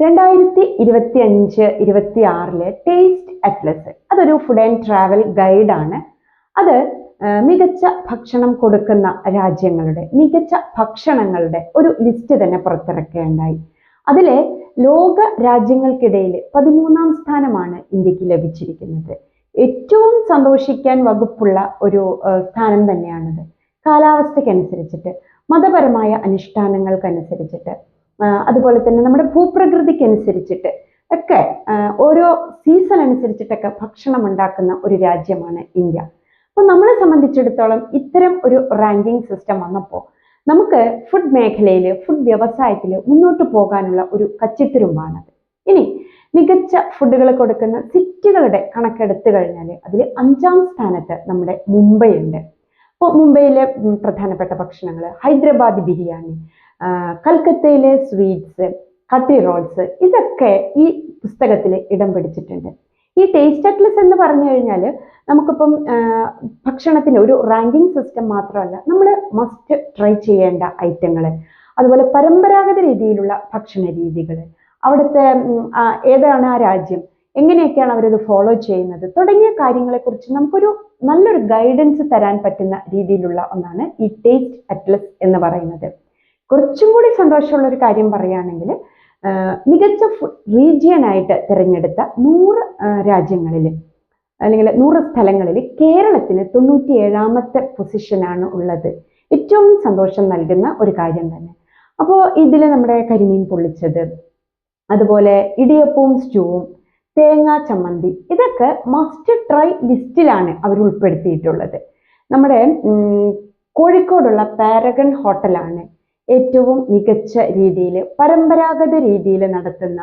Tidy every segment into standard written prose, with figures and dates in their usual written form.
2025-26 taste Atlas അതൊരു food and travel ഗൈഡാണ്. അത് മികച്ച ഭക്ഷണം കൊടുക്കുന്ന രാജ്യങ്ങളുടെ മികച്ച ഭക്ഷണങ്ങളുടെ ഒരു ലിസ്റ്റ് തന്നെ പുറത്തിറക്കുകയുണ്ടായി. അതിലെ ലോക രാജ്യങ്ങൾക്കിടയിൽ 13ാം സ്ഥാനമാണ് ഇന്ത്യക്ക് ലഭിച്ചിരിക്കുന്നത്. ഏറ്റവും സന്തോഷിക്കാൻ വകുപ്പുള്ള ഒരു സ്ഥാനം തന്നെയാണത്. കാലാവസ്ഥക്കനുസരിച്ചിട്ട്, മതപരമായ അനുഷ്ഠാനങ്ങൾക്കനുസരിച്ചിട്ട്, അതുപോലെ തന്നെ നമ്മുടെ ഭൂപ്രകൃതിക്കനുസരിച്ചിട്ട് ഒക്കെ ഓരോ സീസൺ അനുസരിച്ചിട്ടൊക്കെ ഭക്ഷണം ഉണ്ടാക്കുന്ന ഒരു രാജ്യമാണ് ഇന്ത്യ. അപ്പോൾ നമ്മളെ സംബന്ധിച്ചിടത്തോളം ഇത്തരം ഒരു റാങ്കിങ് സിസ്റ്റം വന്നപ്പോൾ നമുക്ക് ഫുഡ് മേഖലയിൽ, ഫുഡ് വ്യവസായത്തിൽ മുന്നോട്ട് പോകാനുള്ള ഒരു കച്ചിത്തുരുമ്പാണത്. ഇനി മികച്ച ഫുഡുകൾ കൊടുക്കുന്ന സിറ്റികളുടെ കണക്കെടുത്തു കഴിഞ്ഞാൽ അതിൽ 5ാം സ്ഥാനത്ത് നമ്മുടെ മുംബൈ ഉണ്ട്. അപ്പോൾ മുംബൈയിലെ പ്രധാനപ്പെട്ട ഭക്ഷണങ്ങൾ ഹൈദരാബാദ് ബിരിയാണി, കൽക്കത്തയിലെ സ്വീറ്റ്സ്, കട്ടി റോൾസ്, ഇതൊക്കെ ഈ പുസ്തകത്തിൽ ഇടം പിടിച്ചിട്ടുണ്ട്. ഈ ടേസ്റ്റ് അറ്റ്ലസ് എന്ന് പറഞ്ഞു കഴിഞ്ഞാൽ നമുക്കിപ്പം ഭക്ഷണത്തിന് ഒരു റാങ്കിങ് സിസ്റ്റം മാത്രമല്ല, നമ്മൾ മസ്റ്റ് ട്രൈ ചെയ്യേണ്ട ഐറ്റങ്ങൾ, അതുപോലെ പരമ്പരാഗത രീതിയിലുള്ള ഭക്ഷണ രീതികൾ, അവിടുത്തെ ഏതാണ് ആ രാജ്യം, എങ്ങനെയൊക്കെയാണ് അവരത് ഫോളോ ചെയ്യുന്നത് തുടങ്ങിയ കാര്യങ്ങളെക്കുറിച്ച് നമുക്കൊരു നല്ലൊരു ഗൈഡൻസ് തരാൻ പറ്റുന്ന രീതിയിലുള്ള ഒന്നാണ് ഈ ടേസ്റ്റ് അറ്റ്ലസ് എന്ന് പറയുന്നത്. കുറച്ചും കൂടി സന്തോഷമുള്ള ഒരു കാര്യം പറയുകയാണെങ്കിൽ, മികച്ച ഫുഡ് റീജിയനായിട്ട് തിരഞ്ഞെടുത്ത 100 രാജ്യങ്ങളിൽ അല്ലെങ്കിൽ 100 സ്ഥലങ്ങളിൽ കേരളത്തിന് 97ാമത്തെ പൊസിഷനാണ് ഉള്ളത്. ഏറ്റവും സന്തോഷം നൽകുന്ന ഒരു കാര്യം തന്നെ. അപ്പോൾ ഇതിൽ നമ്മുടെ കരിമീൻ പൊള്ളിച്ചത്, അതുപോലെ ഇടിയപ്പവും സ്റ്റൂവും, തേങ്ങാ ചമ്മന്തി, ഇതൊക്കെ മസ്റ്റ് ട്രൈ ലിസ്റ്റിലാണ് അവർ ഉൾപ്പെടുത്തിയിട്ടുള്ളത്. നമ്മുടെ കോഴിക്കോടുള്ള പാരഗൺ ഹോട്ടലാണ് ഏറ്റവും മികച്ച രീതിയിൽ, പരമ്പരാഗത രീതിയിൽ നടത്തുന്ന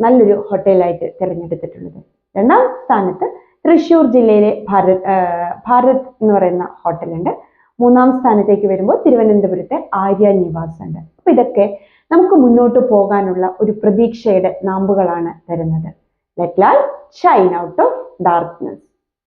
നല്ലൊരു ഹോട്ടലായിട്ട് തിരഞ്ഞെടുത്തിട്ടുള്ളത്. 2ാം സ്ഥാനത്ത് തൃശ്ശൂർ ജില്ലയിലെ ഭാരത് എന്ന് പറയുന്ന ഹോട്ടലുണ്ട്. 3ാം സ്ഥാനത്തേക്ക് വരുമ്പോൾ തിരുവനന്തപുരത്തെ ആര്യ നിവാസ് ഉണ്ട്. അപ്പൊ ഇതൊക്കെ നമുക്ക് മുന്നോട്ട് പോകാനുള്ള ഒരു പ്രതീക്ഷയുടെ നാമ്പുകളാണ് തരുന്നത്. Let light shine out of darkness.